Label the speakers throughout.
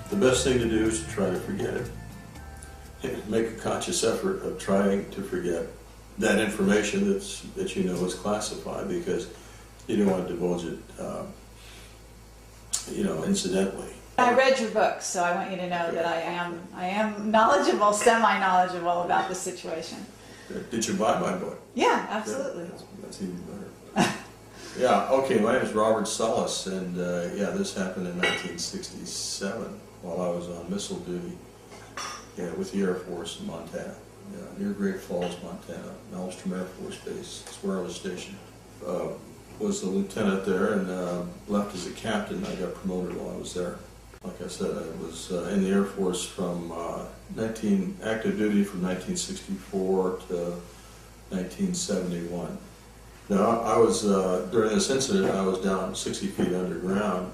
Speaker 1: The best thing to do is to try to forget it. Make a conscious effort of trying to forget that information that you know is classified, because you don't want to divulge it, incidentally.
Speaker 2: I read your book, so I want you to know that I am knowledgeable, semi-knowledgeable about the situation.
Speaker 1: Did you buy my book?
Speaker 2: Yeah, absolutely.
Speaker 1: That's even better. Yeah, okay, my name is Robert Sullis, and this happened in 1967 while I was on missile duty with the Air Force in Montana, near Great Falls, Montana, Malmstrom Air Force Base. That's where I was stationed. Was a lieutenant there and left as a captain. I got promoted while I was there. Like I said, I was in the Air Force from active duty from 1964 to 1971. Now, I was, during this incident, I was down 60 feet underground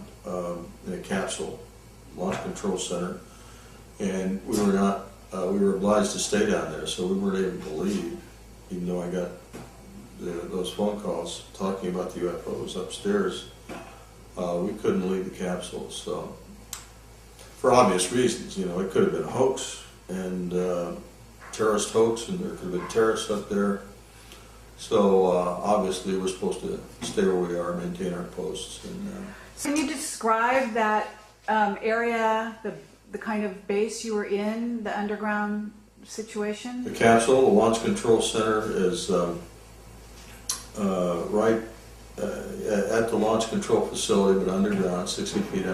Speaker 1: in a capsule, launch control center, and we were obliged to stay down there, so we weren't able to leave, even though I got those phone calls talking about the UFOs upstairs. We couldn't leave the capsule, so for obvious reasons, it could have been a hoax, and terrorist hoax, and there could have been terrorists up there. So obviously we're supposed to stay where we are, maintain our posts. And,
Speaker 2: Can you describe that area, the kind of base you were in, the underground situation?
Speaker 1: The capsule, the launch control center, is right at the launch control facility, but underground, about 60 feet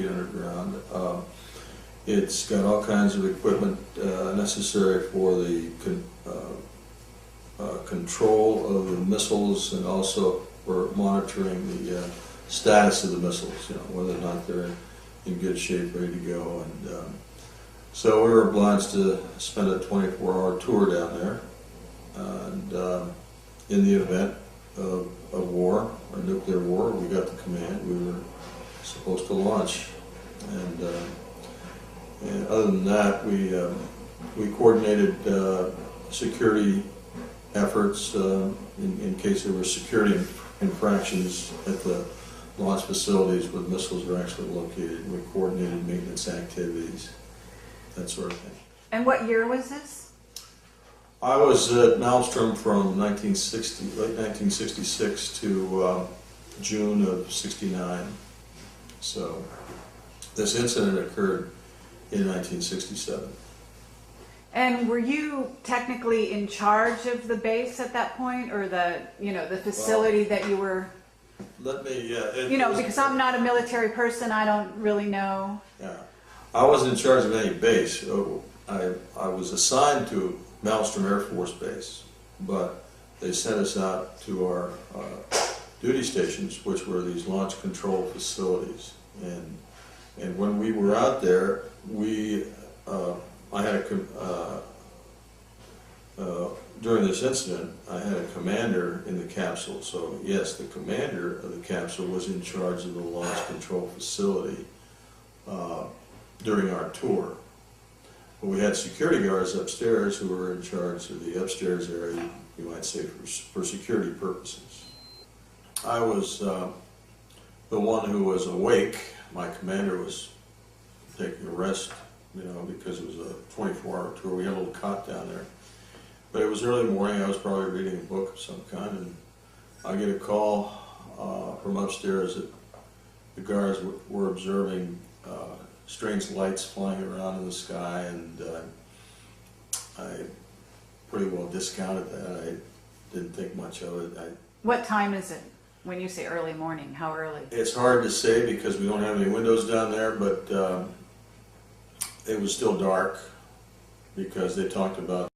Speaker 1: underground. It's got all kinds of equipment necessary for the control of the missiles, and also for monitoring the status of the missiles, whether or not they're in good shape, ready to go. And so we were obliged to spend a 24-hour tour down there, and in the event of war, or nuclear war, we got the command. We were supposed to launch, and other than that, we coordinated security efforts in case there were security infractions at the launch facilities where the missiles were actually located. We coordinated maintenance activities, that sort of thing.
Speaker 2: And what year was this?
Speaker 1: I was at Malmstrom from late 1966 to June of '69. So this incident occurred in 1967.
Speaker 2: And were you technically in charge of the base at that point, or the facility that you were?
Speaker 1: Let me,
Speaker 2: because I'm not a military person, I don't really know.
Speaker 1: Yeah, I wasn't in charge of any base. I was assigned to Malmstrom Air Force Base, but they sent us out to our duty stations, which were these launch control facilities. And when we were out there, during this incident, I had a commander in the capsule. So yes, the commander of the capsule was in charge of the launch control facility during our tour. But we had security guards upstairs who were in charge of the upstairs area, you might say, for security purposes. I was the one who was awake. My commander was taking a rest, because it was a 24-hour tour. We had a little cot down there. But it was early morning. I was probably reading a book of some kind, and I get a call from upstairs that the guards were observing strange lights flying around in the sky, and I pretty well discounted that. I didn't think much of it.
Speaker 2: What time is it when you say early morning? How early?
Speaker 1: It's hard to say because we don't have any windows down there, but it was still dark because they talked about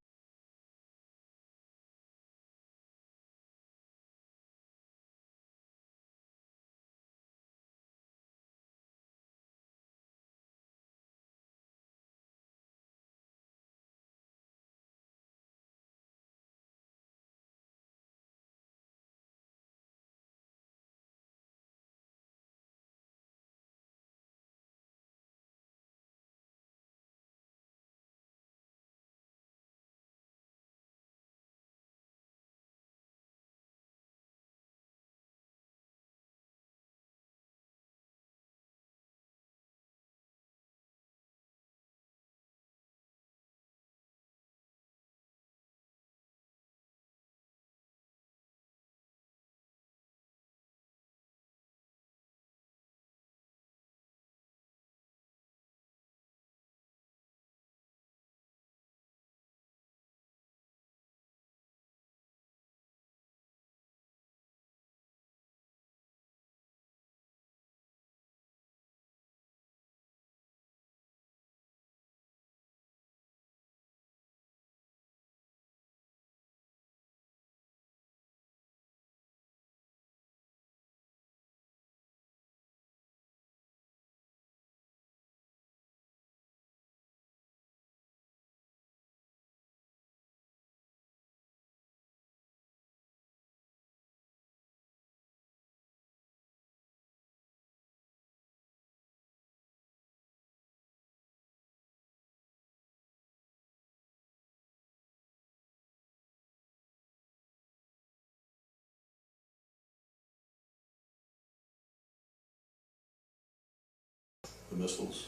Speaker 1: the missiles.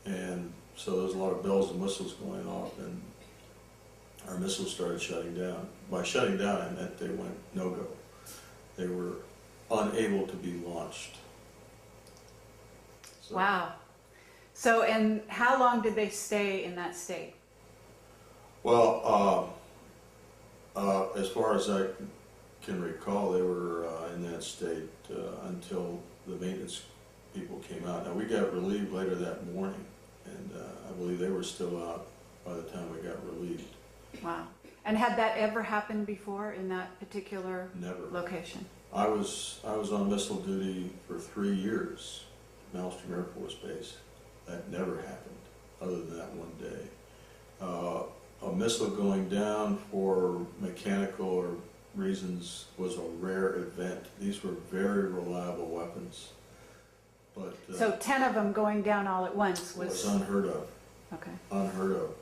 Speaker 1: And so there was a lot of bells and whistles going off, and our missiles started shutting down. By shutting down, I meant they went no-go. They were unable to be launched. So,
Speaker 2: Wow. So, and how long did they stay in that state?
Speaker 1: well, as far as I can recall, they were in that state until the maintenance people came out. Now, we got relieved later that morning, and I believe they were still out by the time we got relieved.
Speaker 2: Wow. And had that ever happened before in that particular
Speaker 1: Never.
Speaker 2: location?
Speaker 1: I was on missile duty for 3 years, Malmstrom Air Force Base. That never happened, other than that one day. A missile going down for mechanical reasons was a rare event. These were very reliable weapons, but
Speaker 2: So 10 of them going down all at once
Speaker 1: was unheard of.
Speaker 2: okay.
Speaker 1: Unheard of.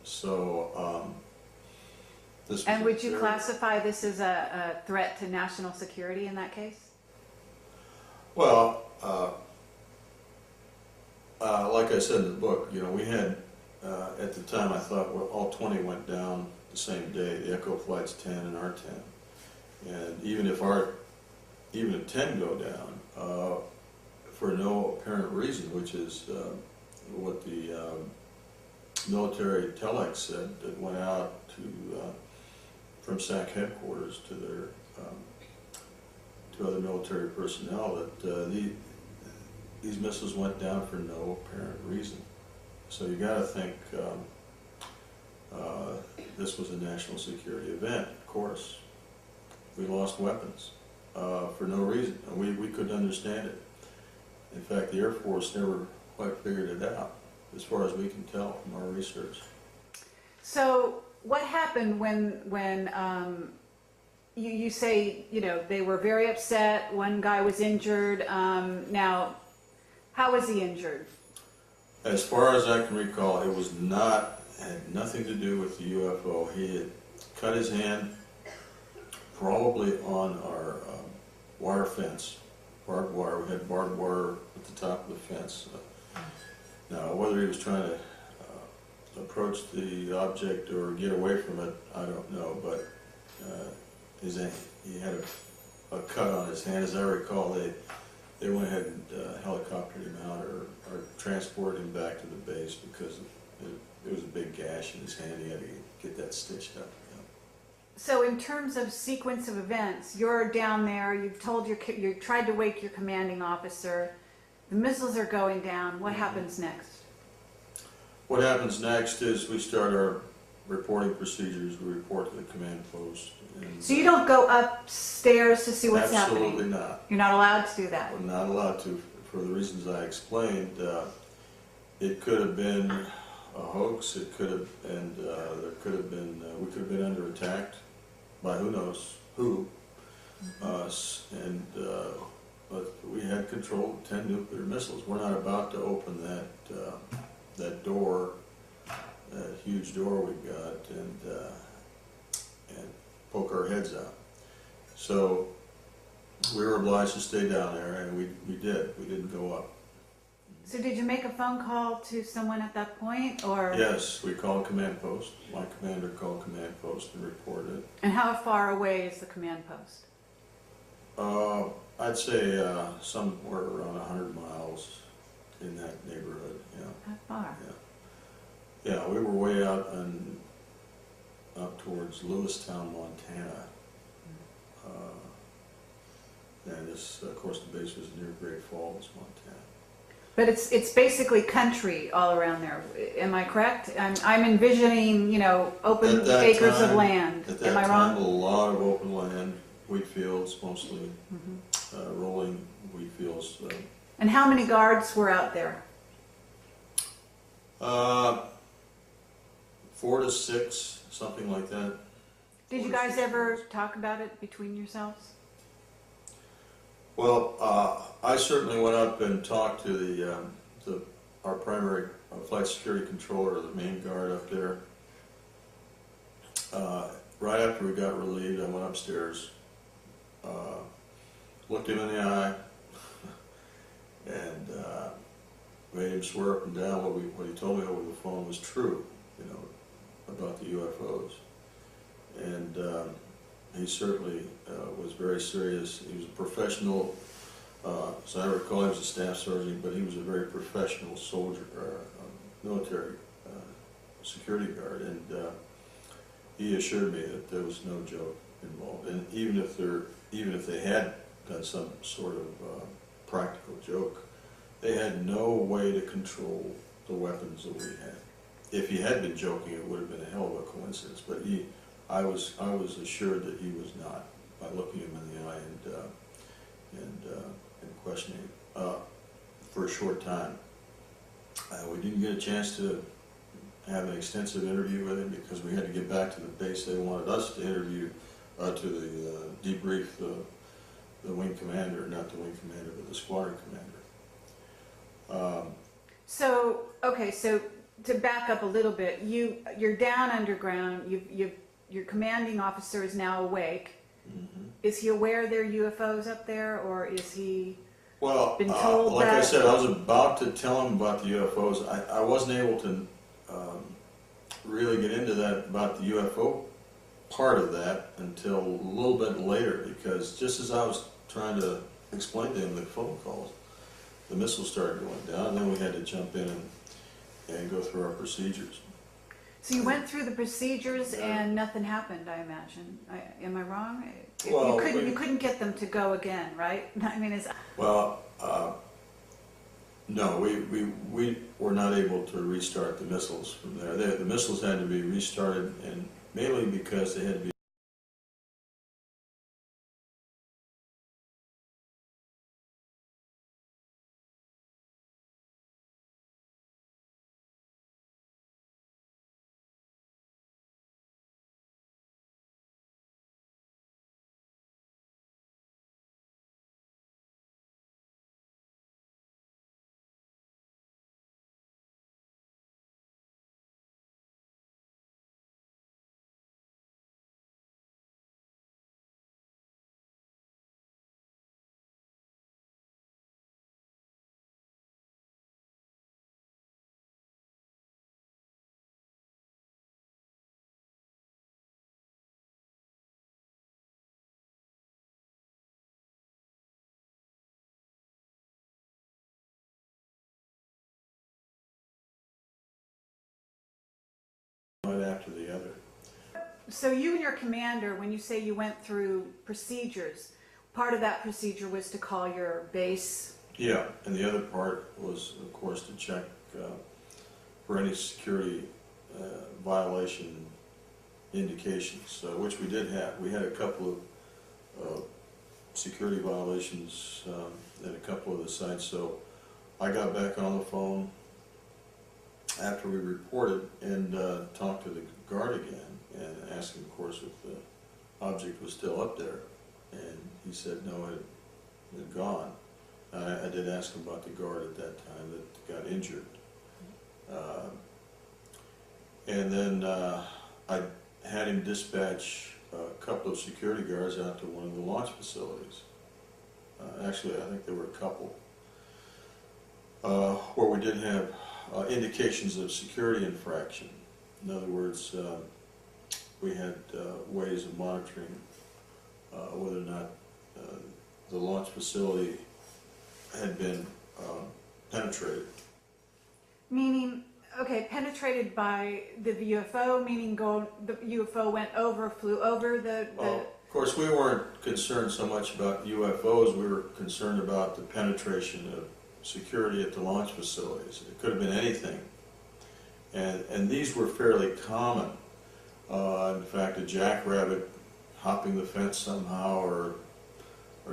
Speaker 1: So this.
Speaker 2: And
Speaker 1: was
Speaker 2: would you classify this as a threat to national security in that case?
Speaker 1: Well, like I said in the book, you know, we had, at the time I thought, well, all 20 went down the same day, the Echo Flights 10 and our 10. And even if 10 go down, for no apparent reason, which is what the military telex said, that went out to, from SAC headquarters to their, to other military personnel, that these missiles went down for no apparent reason. So you got to think this was a national security event. Of course, we lost weapons for no reason, and we couldn't understand it. In fact, the Air Force never quite figured it out, as far as we can tell from our research.
Speaker 2: So what happened when you say, you know, they were very upset, one guy was injured. Now, how was he injured?
Speaker 1: As far as I can recall, it was had nothing to do with the UFO. He had cut his hand probably on our wire fence, barbed wire. We had barbed wire at the top of the fence. Now, whether he was trying to approach the object or get away from it, I don't know, but he had a cut on his hand. As I recall, they went ahead and helicoptered him out or transported him back to the base because it was a big gash in his hand. He had to get that stitched up. Yeah.
Speaker 2: So in terms of sequence of events, you're down there, you tried to wake your commanding officer, the missiles are going down, what happens next?
Speaker 1: What happens next is we start our reporting procedures. We report to the command post. And
Speaker 2: So you don't go upstairs to see what's happening?
Speaker 1: absolutely not.
Speaker 2: You're not allowed to do that?
Speaker 1: We're not allowed to, for the reasons I explained. It could have been a hoax. It could have, and there could have been. We could have been under attack by who knows who. Us, and but we had control of 10 nuclear missiles. We're not about to open that door, that huge door we got, and poke our heads out. So we were obliged to stay down there, and we did. We didn't go up.
Speaker 2: So did you make a phone call to someone at that point, or?
Speaker 1: Yes, we called command post. My commander called command post and reported.
Speaker 2: And how far away is the command post?
Speaker 1: I'd say somewhere around 100 miles in that neighborhood. Yeah.
Speaker 2: How far?
Speaker 1: Yeah. Yeah, we were way out up towards Lewistown, Montana. And this, of course, the base was near Great Falls, Montana.
Speaker 2: But it's basically country all around there. Am I correct? I'm envisioning, you know, open acres of land.
Speaker 1: At that
Speaker 2: Am I
Speaker 1: time,
Speaker 2: wrong?
Speaker 1: a lot of open land, wheat fields mostly, rolling wheat fields.
Speaker 2: And how many guards were out there?
Speaker 1: 4 to 6, something like that.
Speaker 2: Did you guys ever talk about it between yourselves?
Speaker 1: Well, I certainly went up and talked to our primary flight security controller, the main guard up there. Right after we got relieved, I went upstairs, looked him in the eye, and made him swear up and down what he told me over the phone was true, about the UFOs. And he certainly was very serious. He was a professional, so I recall he was a staff sergeant, but he was a very professional soldier, military security guard, and he assured me that there was no joke involved. And even if they had done some sort of practical joke, they had no way to control the weapons that we had. If he had been joking, it would have been a hell of a coincidence. But I was assured that he was not, by looking him in the eye and questioning him for a short time. We didn't get a chance to have an extensive interview with him because we had to get back to the base. They wanted us to interview, debrief the wing commander, not the wing commander, but the squadron commander.
Speaker 2: So to back up a little bit, you're down underground. Your commanding officer is now awake.
Speaker 1: Mm-hmm.
Speaker 2: Is he aware there are UFOs up there, or is he been
Speaker 1: Well,
Speaker 2: told
Speaker 1: like
Speaker 2: that?
Speaker 1: I said, I was about to tell him about the UFOs. I wasn't able to really get into that about the UFO part of that until a little bit later, because just as I was trying to explain to him the phone calls, the missiles started going down, and then we had to jump in and go through our procedures.
Speaker 2: So you went through the procedures and nothing happened, I imagine. Am I wrong?
Speaker 1: Well,
Speaker 2: you couldn't get them to go again, right? I mean,
Speaker 1: Well, no, we were not able to restart the missiles from there. The missiles had to be restarted, and mainly because they had to be one after the other.
Speaker 2: so you and your commander, when you say you went through procedures, part of that procedure was to call your base.
Speaker 1: Yeah, and the other part was, of course, to check for any security violation indications, which we did have. We had a couple of security violations at a couple of the sites, so I got back on the phone after we reported and talked to the guard again and asked him, of course, if the object was still up there, and he said no, it had gone. I did ask him about the guard at that time that got injured. And then I had him dispatch a couple of security guards out to one of the launch facilities. Actually, I think there were a couple where we did have indications of security infraction. In other words, we had ways of monitoring whether or not the launch facility had been penetrated.
Speaker 2: Meaning, okay, penetrated by the UFO, meaning the UFO went over, flew over the...
Speaker 1: Well, of course, we weren't concerned so much about UFOs, we were concerned about the penetration of security at the launch facilities. It could have been anything. And these were fairly common. In fact, a jackrabbit hopping the fence somehow or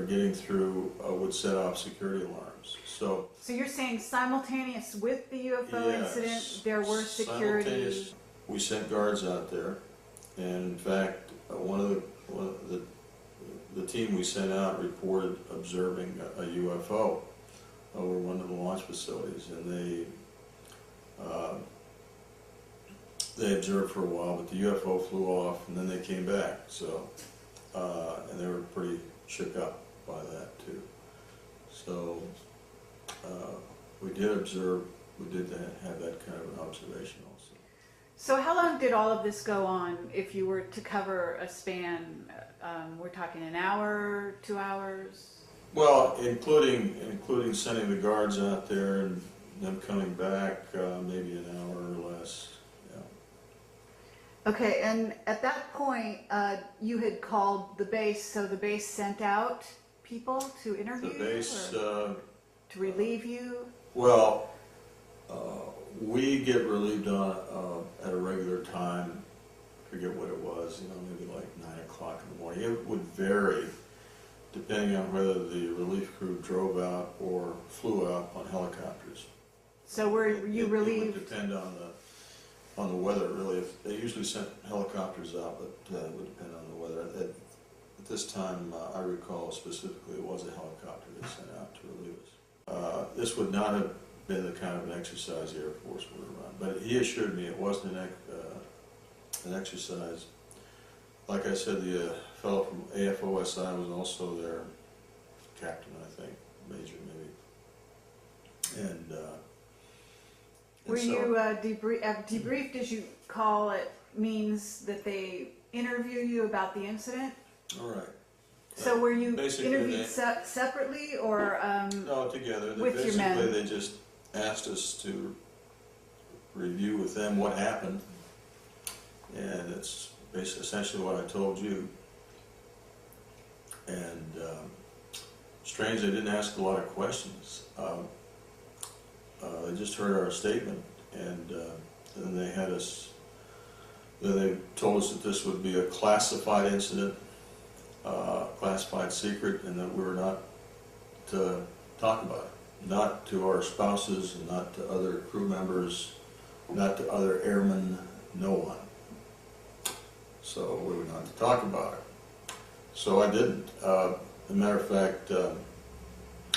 Speaker 1: getting through would set off security alarms. So
Speaker 2: you're saying simultaneous with the UFO
Speaker 1: yes,
Speaker 2: incident, there were security...
Speaker 1: We sent guards out there, and in fact, one of the team we sent out reported observing a UFO over one of the launch facilities, and they observed for a while, but the UFO flew off, and then they came back. So, and they were pretty shook up by that too. So, we did observe, we did have that kind of an observation also.
Speaker 2: So how long did all of this go on if you were to cover a span? We're talking an hour, 2 hours?
Speaker 1: Well, including sending the guards out there and them coming back, maybe an hour or less. Yeah.
Speaker 2: Okay, and at that point, you had called the base, so the base sent out people to interview
Speaker 1: The base,
Speaker 2: you, or to relieve you?
Speaker 1: well, we get relieved on at a regular time. Forget what it was, maybe like 9 o'clock in the morning. It would vary depending on whether the relief crew drove out or flew out on helicopters.
Speaker 2: So were you relieved?
Speaker 1: It would depend on the weather, really. If they usually sent helicopters out, but it would depend on the weather. At this time, I recall specifically, it was a helicopter they sent out to relieve us. This would not have been the kind of an exercise the Air Force would have run, but he assured me it wasn't an exercise. Like I said, the fellow from AFOSI was also there, captain, I think, major maybe. And
Speaker 2: Were you debriefed, as you call it, means that they interview you about the incident?
Speaker 1: all right.
Speaker 2: So were you
Speaker 1: Basically,
Speaker 2: interviewed separately or
Speaker 1: No, together.
Speaker 2: with your men?
Speaker 1: Basically, they just asked us to review with them what happened, and it's basically essentially what I told you. And strange, they didn't ask a lot of questions. They just heard our statement, and then they had us. Then they told us that this would be a classified incident, classified secret, and that we were not to talk about it, not to our spouses, and not to other crew members, not to other airmen, no one. So we were not to talk about it. So I didn't. As a matter of fact,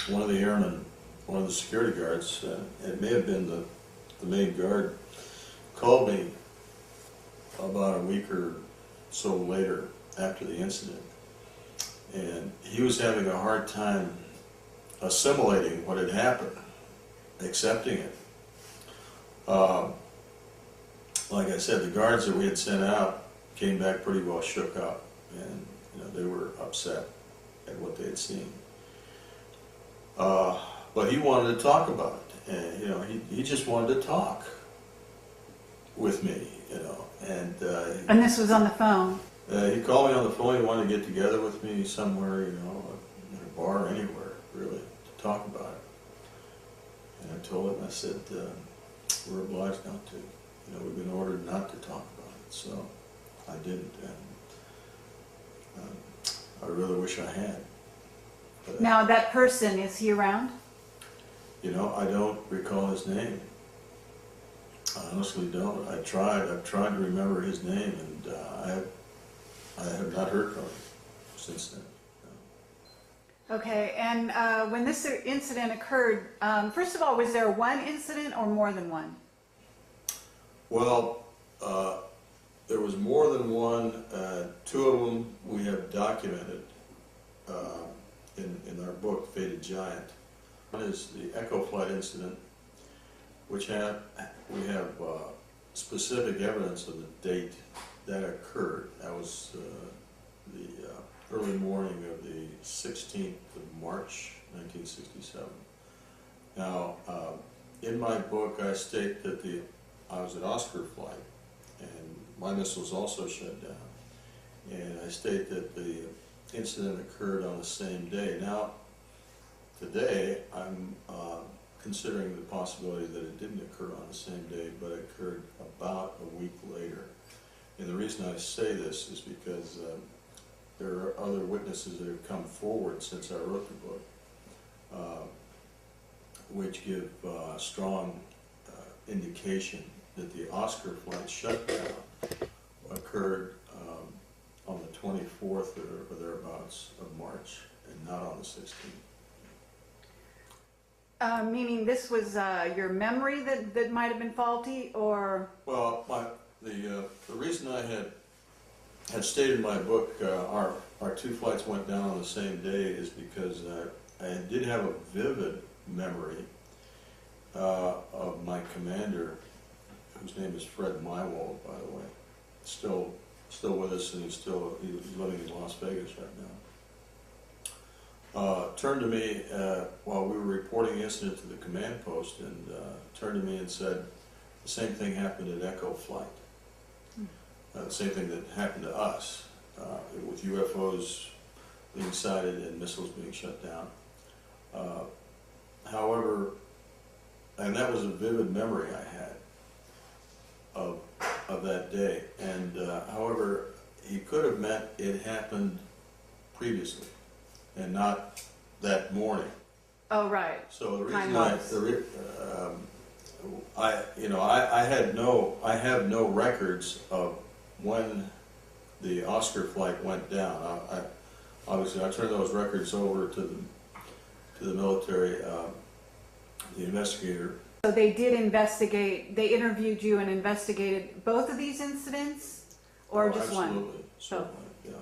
Speaker 1: one of the airmen, one of the security guards, it may have been the main guard, called me about a week or so later after the incident. And he was having a hard time assimilating what had happened, accepting it. Like I said, the guards that we had sent out came back pretty well shook up, and they were upset at what they had seen. But he wanted to talk about it, and he just wanted to talk with me, and
Speaker 2: this was on the phone?
Speaker 1: he called me on the phone. He wanted to get together with me somewhere, in a bar, anywhere, really, to talk about it. And I told him, I said, we're obliged not to. We've been ordered not to talk about it, so I didn't, and I really wish I had. But
Speaker 2: Now that person, is he around?
Speaker 1: I don't recall his name. I honestly don't. I've tried to remember his name, and I have not heard from him since then.
Speaker 2: Okay, and when this incident occurred, first of all, was there one incident or more than one?
Speaker 1: Well, there was more than one. Two of them we have documented in our book, Fated Giant. One is the Echo Flight incident, which we have specific evidence of the date that occurred. That was the early morning of the 16th of March, 1967. Now, in my book, I state that I was an Oscar flight, and my missiles also shut down. And I state that the incident occurred on the same day. Now, today, I'm considering the possibility that it didn't occur on the same day, but it occurred about a week later. And the reason I say this is because there are other witnesses that have come forward since I wrote the book, which give strong indication that the Oscar flight shutdown occurred on the 24th or thereabouts of March, and not on the 16th.
Speaker 2: Meaning this was your memory that might have been faulty, or?
Speaker 1: Well, the reason I had stated in my book our two flights went down on the same day is because I did have a vivid memory of my commander, whose name is Fred Mywald, by the way, still with us, and he's living in Las Vegas right now. Turned to me while we were reporting the incident to the command post, and turned to me and said, the same thing happened at Echo Flight. The same thing that happened to us, with UFOs being sighted and missiles being shut down. However, and that was a vivid memory I had of that day. And however, he could have meant it happened previously and not that morning.
Speaker 2: Oh, right.
Speaker 1: So the
Speaker 2: Time
Speaker 1: reason I have no records of when the Oscar flight went down. Obviously I turned those records over to the military, the investigator.
Speaker 2: So they did investigate, they interviewed you and investigated both of these incidents, or just one?
Speaker 1: Absolutely, certainly, yeah.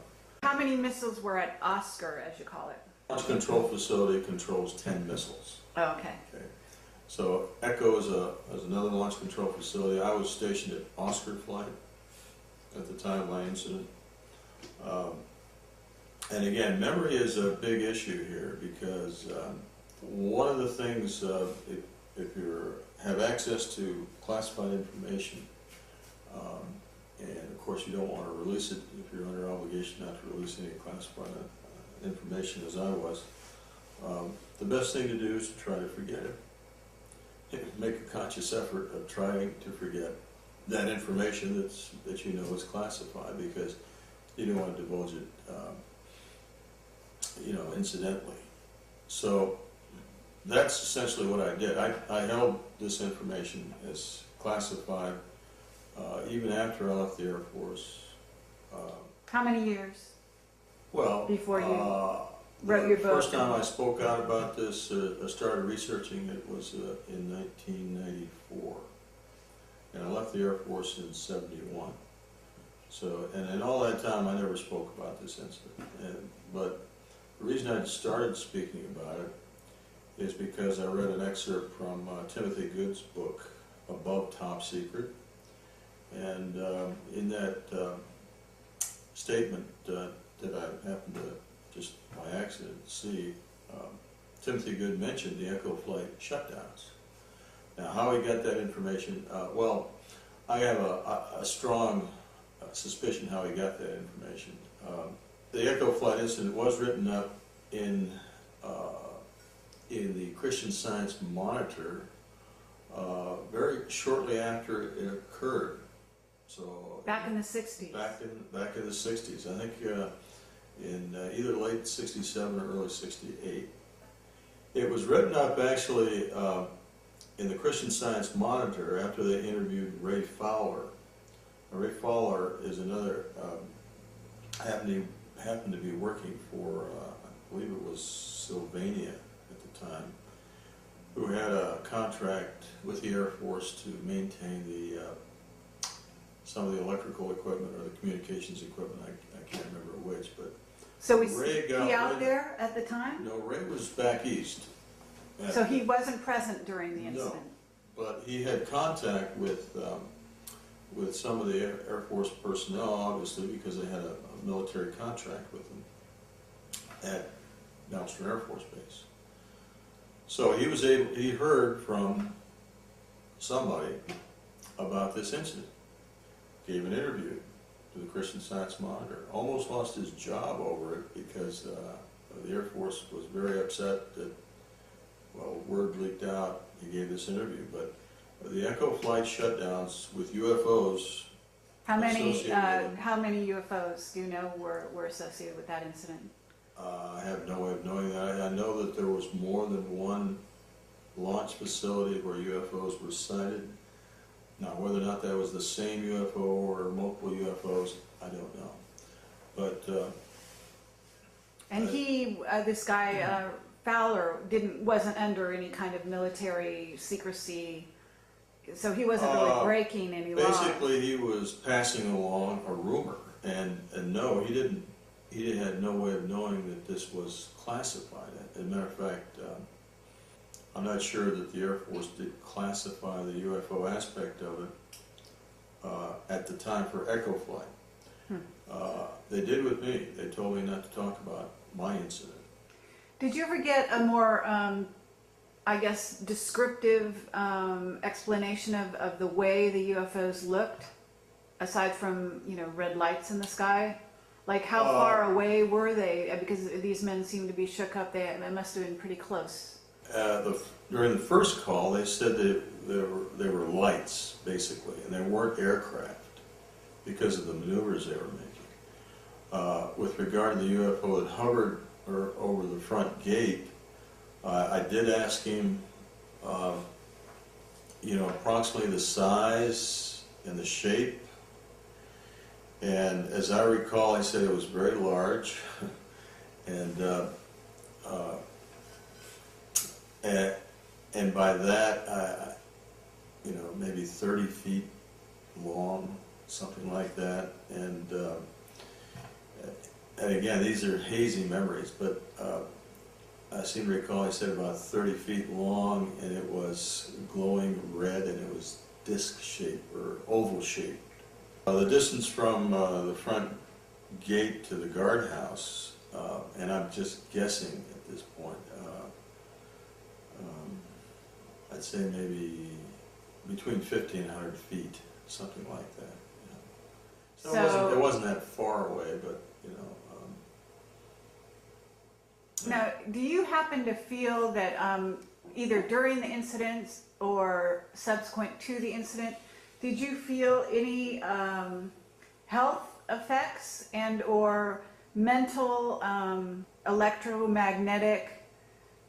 Speaker 2: How many missiles were at Oscar, as you call it?
Speaker 1: Launch control facility controls 10 missiles.
Speaker 2: Oh, okay.
Speaker 1: Okay. So Echo is another launch control facility. I was stationed at Oscar Flight at the time of my incident. And again, memory is a big issue here, because one of the things, if you have access to classified information, and of course you don't want to release it if you're under obligation not to release any classified information, as I was, the best thing to do is to try to forget it. Make a conscious effort of trying to forget that information that you know is classified, because you don't want to divulge it, incidentally. So that's essentially what I did. I held this information as classified even after I left the Air Force.
Speaker 2: How many years?
Speaker 1: Well,
Speaker 2: before you wrote your book?
Speaker 1: The first time I spoke out about this, I started researching it, was in 1994. And I left the Air Force in 71. So, and in all that time I never spoke about this incident. But the reason I started speaking about it is because I read an excerpt from Timothy Good's book, Above Top Secret. And in that statement that I happened to just by accident see, Timothy Good mentioned the Echo Flight shutdowns. Now, how he got that information, well, I have a strong suspicion how he got that information. The Echo Flight incident was written up in the Christian Science Monitor very shortly after it occurred. So
Speaker 2: Back in the 60s.
Speaker 1: Back in the 60s. I think in either late 67 or early 68. It was written up actually in the Christian Science Monitor after they interviewed Ray Fowler. Now, Ray Fowler is another, happened to be working for, I believe it was Sylvania at the time, who had a contract with the Air Force to maintain the some of the electrical equipment or the communications equipment. I can't remember which, but
Speaker 2: So was
Speaker 1: Ray
Speaker 2: he out there at the time?
Speaker 1: No, Ray was back east.
Speaker 2: So he wasn't present during the incident?
Speaker 1: No, but he had contact with some of the Air Force personnel, obviously, because they had a military contract with them at Nelson Air Force Base. So he heard from somebody about this incident, gave an interview to the Christian Science Monitor, almost lost his job over it because the Air Force was very upset that, well, word leaked out, he gave this interview, but the Echo Flight shutdowns with UFOs.
Speaker 2: How many UFOs do you know were associated with that incident?
Speaker 1: I have no way of knowing that. I know that there was more than one launch facility where UFOs were sighted. Now, whether or not that was the same UFO or multiple UFOs, I don't know. But
Speaker 2: and this guy Fowler wasn't under any kind of military secrecy, so he wasn't really breaking any laws.
Speaker 1: Basically, he was passing along a rumor, and no, he didn't. He had no way of knowing that this was classified. As a matter of fact, I'm not sure that the Air Force did classify the UFO aspect of it at the time for echo flight. They did with me. They told me not to talk about my incident.
Speaker 2: Did you ever get a more, I guess, descriptive explanation of the way the UFOs looked, aside from, you know, red lights in the sky? Like, how far away were they? Because these men seemed to be shook up. They must have been pretty close.
Speaker 1: During the first call, they said that they were lights, basically, and they weren't aircraft because of the maneuvers they were making. With regard to the UFO that hovered over the front gate, I did ask him, you know, approximately the size and the shape. And as I recall, he said it was very large, and by that, you know, maybe 30 feet long, something like that. And again, these are hazy memories, but I seem to recall he said about 30 feet long, and it was glowing red, and it was disc-shaped or oval-shaped. The distance from the front gate to the guardhouse, and I'm just guessing at this point, I'd say maybe between 50 and 100 feet, something like that. Yeah. So it wasn't that far away, but you know.
Speaker 2: Now, do you happen to feel that either during the incident or subsequent to the incident, did you feel any health effects and or mental, electromagnetic,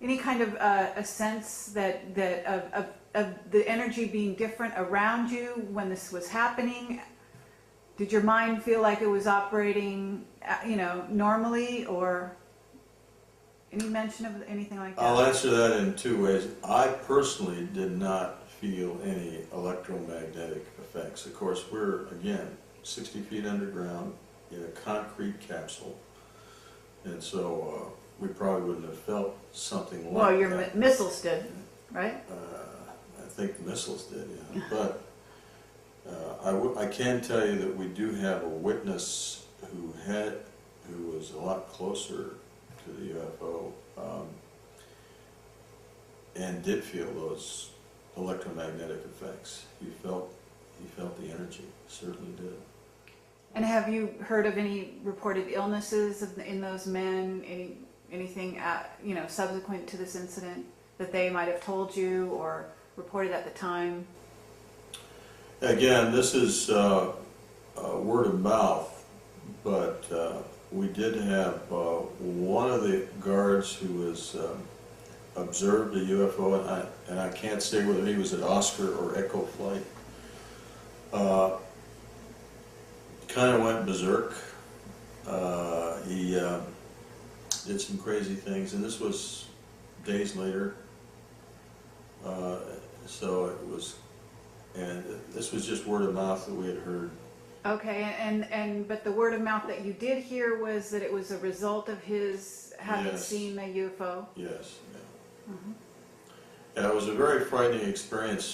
Speaker 2: any kind of a sense that of the energy being different around you when this was happening? Did your mind feel like it was operating, you know, normally, or any mention of anything like that?
Speaker 1: I'll answer that in two ways. I personally did not feel any electromagnetic effects. Of course, we're, again, 60 feet underground in a concrete capsule, and so we probably wouldn't have felt something like that.
Speaker 2: Well, your missiles did, right?
Speaker 1: I think the missiles did, yeah. But I can tell you that we do have a witness who was a lot closer to the UFO and did feel those electromagnetic effects. He felt the energy, certainly did.
Speaker 2: And have you heard of any reported illnesses in those men? Anything you know, subsequent to this incident that they might have told you or reported at the time?
Speaker 1: Again, this is word of mouth, but we did have one of the guards who was observed a UFO, and I can't say whether he was at Oscar or Echo Flight. Kind of went berserk. He did some crazy things, and this was days later. So it was, and this was just word of mouth that we had heard.
Speaker 2: Okay, but the word of mouth that you did hear was that it was a result of his having
Speaker 1: Yes.
Speaker 2: seen a UFO?
Speaker 1: Yes, yeah. Mm-hmm. Yeah, it was a very frightening experience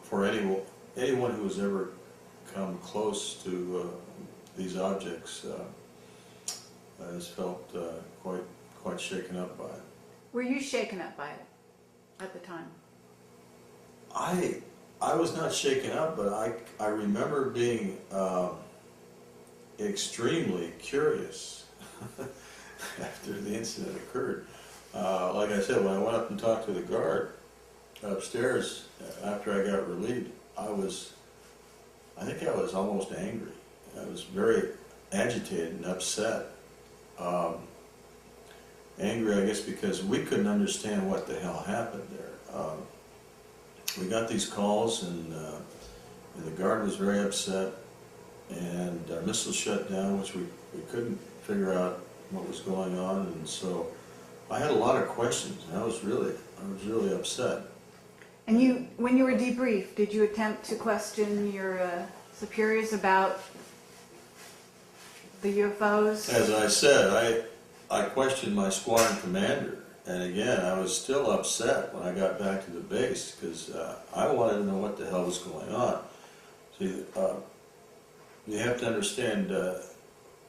Speaker 1: for anyone who has ever come close to these objects. Has felt quite shaken up by it.
Speaker 2: Were you shaken up by it at the time?
Speaker 1: I was not shaken up, but I remember being extremely curious after the incident occurred. Like I said, when I went up and talked to the guard upstairs after I got relieved, I think I was almost angry. I was very agitated and upset. Angry, I guess, because we couldn't understand what the hell happened there. We got these calls, and the guard was very upset, and our missiles shut down, which we couldn't figure out what was going on, and so I had a lot of questions, and I was really upset.
Speaker 2: And when you were debriefed, did you attempt to question your superiors about the UFOs?
Speaker 1: As I said, I questioned my squadron commander, And again, I was still upset when I got back to the base because I wanted to know what the hell was going on. See, you have to understand,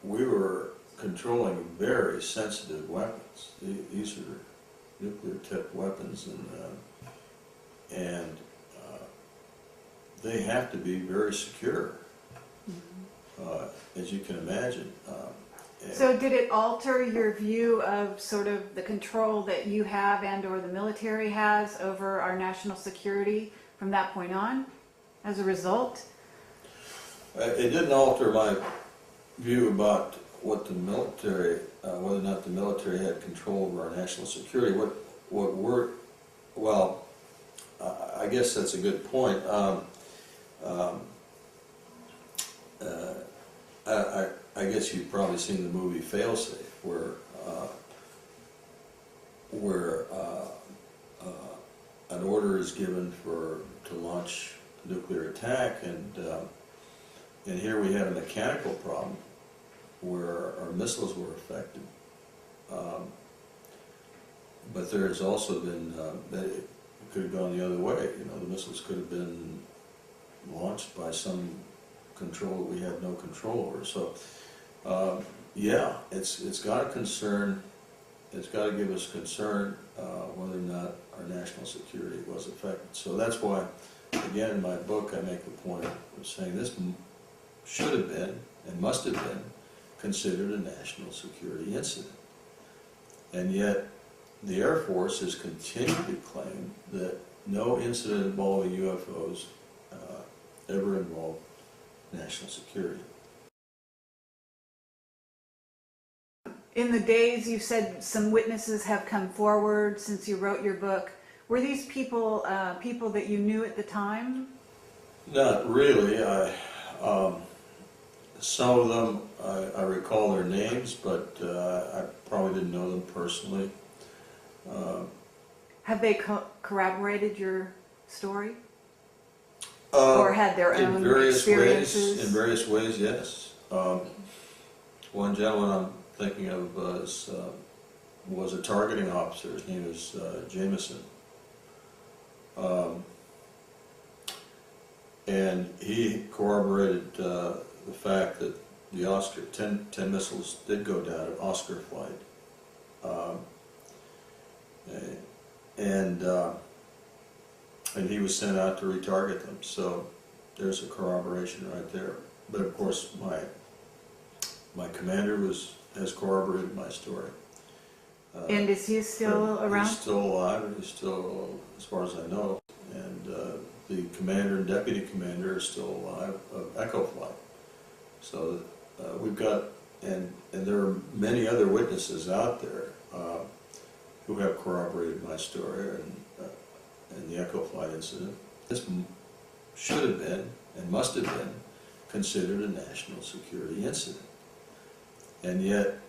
Speaker 1: we were controlling very sensitive weapons. These are nuclear-tipped weapons, and they have to be very secure, as you can imagine.
Speaker 2: So did it alter your view of sort of the control that you have and or the military has over our national security from that point on as a result?
Speaker 1: It didn't alter my view about what the military, whether or not the military had control over our national security. Well, I guess that's a good point. I guess you've probably seen the movie Failsafe, where an order is given to launch a nuclear attack, and here we had a mechanical problem where our missiles were affected. But there's also been that it could have gone the other way. You know, the missiles could have been launched by some control that we had no control over. So, yeah, it's got to concern. It's got to give us concern whether or not our national security was affected. So that's why, again, in my book, I make the point of saying this should have been and must have been considered a national security incident. And yet, the Air Force has continued to claim that no incident involving UFOs ever involved national security.
Speaker 2: In the days you said some witnesses have come forward since you wrote your book. Were these people people that you knew at the time?
Speaker 1: Not really. Some of them, I recall their names, but I probably didn't know them personally.
Speaker 2: Have they corroborated your story? Or had their own experiences?
Speaker 1: In various ways, yes. One gentleman I'm thinking of was a targeting officer. His name is Jameson. And he corroborated the fact that the Oscar, 10 missiles did go down at Oscar flight. And he was sent out to retarget them. So there's a corroboration right there. But of course, my commander has corroborated my story.
Speaker 2: And is he still around?
Speaker 1: He's still alive, and he's still, as far as I know. And the commander and deputy commander are still alive of Echo Flight. So we've got, and there are many other witnesses out there who have corroborated my story and the Echo Flight incident. This should have been and must have been considered a national security incident. And yet,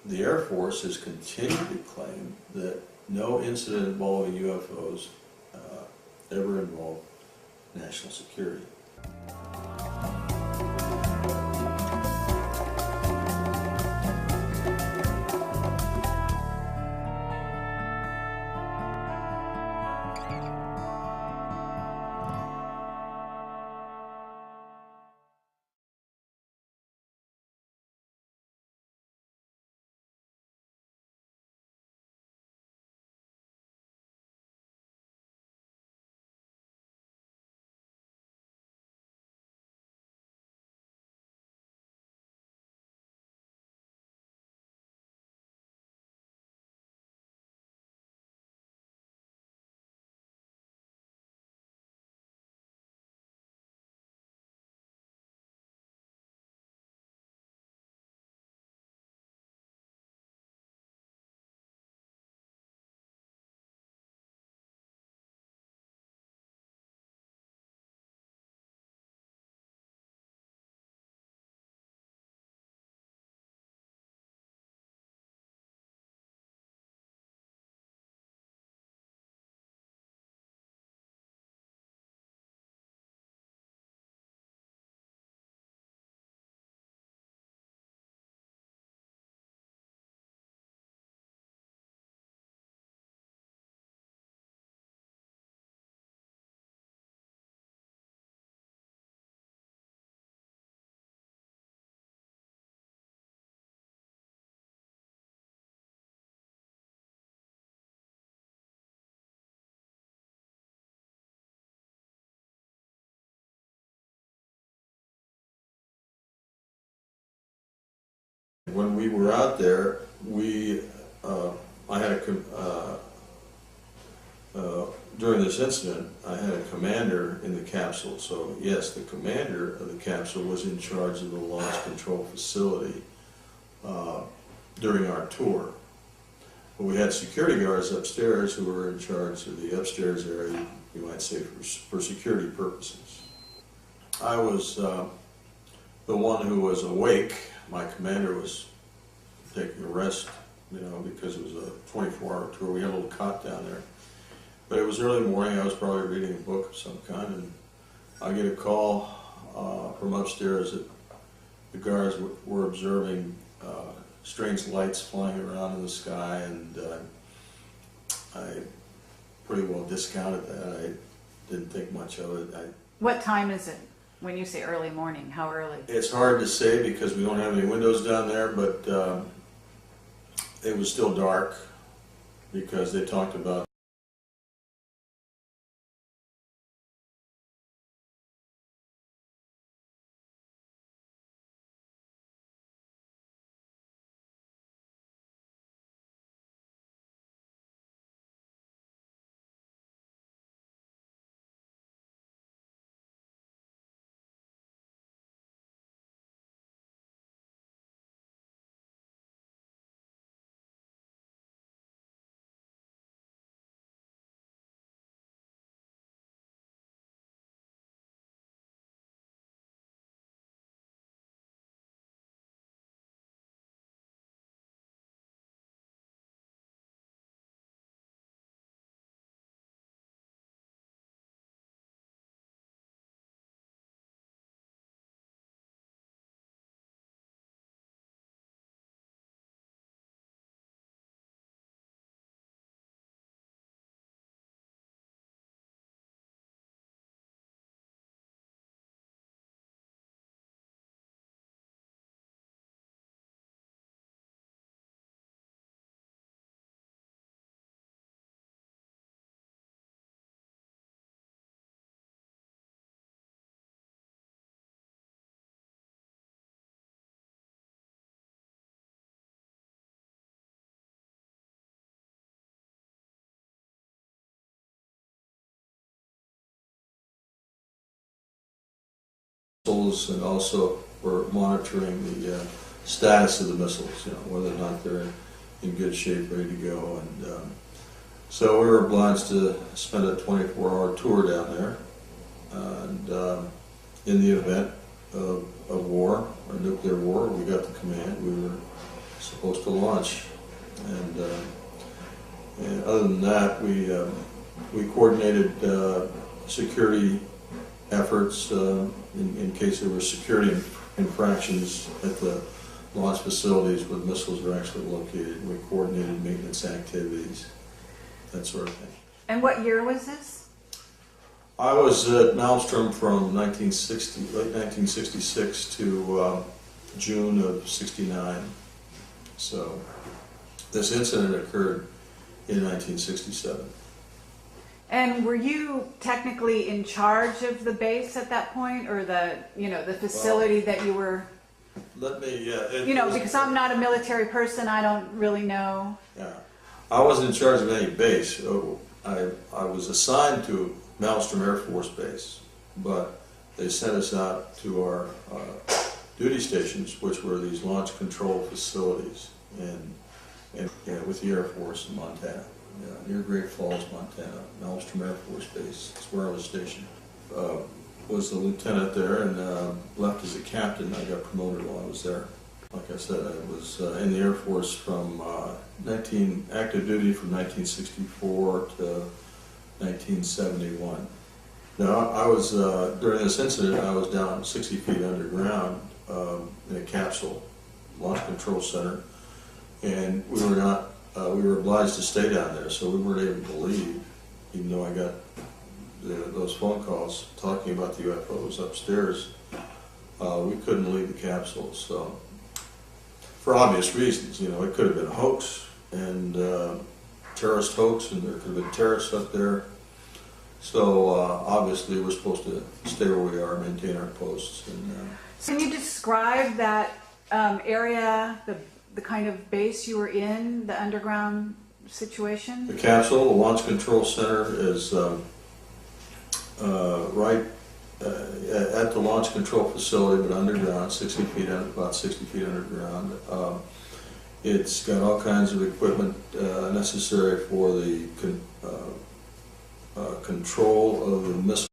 Speaker 1: the Air Force has continued to claim that no incident involving UFOs ever involved national security. when we were out there, during this incident, I had a commander in the capsule. So yes, the commander of the capsule was in charge of the launch control facility during our tour. But we had security guards upstairs who were in charge of the upstairs area, you might say, for security purposes. I was the one who was awake. My commander was taking a rest, because it was a 24-hour tour. We had a little cot down there. But it was early morning. I was probably reading a book of some kind, and I get a call from upstairs that the guards were observing strange lights flying around in the sky, and I pretty well discounted that. I didn't think much of it.
Speaker 2: What time is it when you say early morning? How early?
Speaker 1: It's hard to say because we don't have any windows down there, but it was still dark because they talked about missiles, and also we're monitoring the status of the missiles, whether or not they're in good shape, ready to go. And so we were obliged to spend a 24-hour tour down there. And in the event of war, or nuclear war, we got the command. We were supposed to launch. And other than that, we coordinated security efforts in case there were security infractions at the launch facilities where the missiles are actually located. We coordinated maintenance activities, that sort of thing.
Speaker 2: And what year was this?
Speaker 1: I was at Maelstrom from late 1966 to June of '69. So this incident occurred in 1967.
Speaker 2: And were you technically in charge of the base at that point, or the facility that you were?
Speaker 1: Let me,
Speaker 2: because I'm not a military person, I don't really know.
Speaker 1: Yeah, I wasn't in charge of any base. I was assigned to Maelstrom Air Force Base, but they sent us out to our duty stations, which were these launch control facilities, and with the Air Force in Montana. Near Great Falls, Montana, Maelstrom Air Force Base. That's where I was stationed. Was the lieutenant there, and left as a captain. I got promoted while I was there. Like I said, I was in the Air Force from active duty from 1964 to 1971. Now, I was during this incident, I was down 60 feet underground in a capsule, launch control center, and we were obliged to stay down there, so we weren't able to leave, even though I got those phone calls talking about the UFOs upstairs. We couldn't leave the capsule, so for obvious reasons, it could have been a hoax, and terrorist hoax, and there could have been terrorists up there. So obviously we're supposed to stay where we are, maintain our posts. And
Speaker 2: Can you describe that area, the kind of base you were in, the underground situation?
Speaker 1: The capsule, the Launch Control Center, is right at the launch control facility, but underground, 60 feet under, about 60 feet underground. It's got all kinds of equipment necessary for the control of the missile.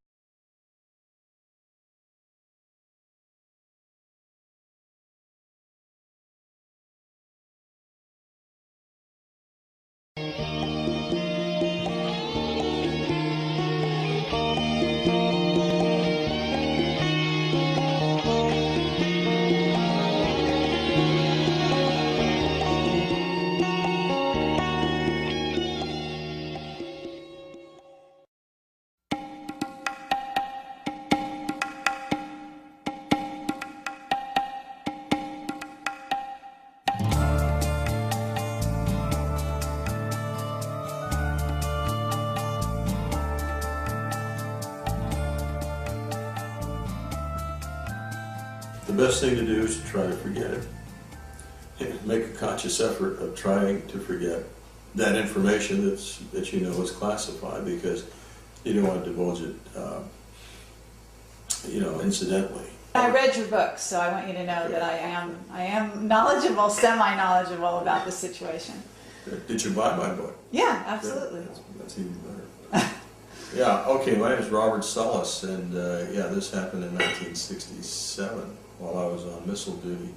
Speaker 1: The best thing to do is to try to forget it. Make a conscious effort of trying to forget that information that you know is classified, because you don't want to divulge it, incidentally.
Speaker 2: I read your book, so I want you to know that I am knowledgeable, semi-knowledgeable about the situation.
Speaker 1: Did you buy my book?
Speaker 2: Yeah, absolutely.
Speaker 1: That's even better. Yeah, okay, my name is Robert Sullis, and this happened in 1967 while I was on missile duty.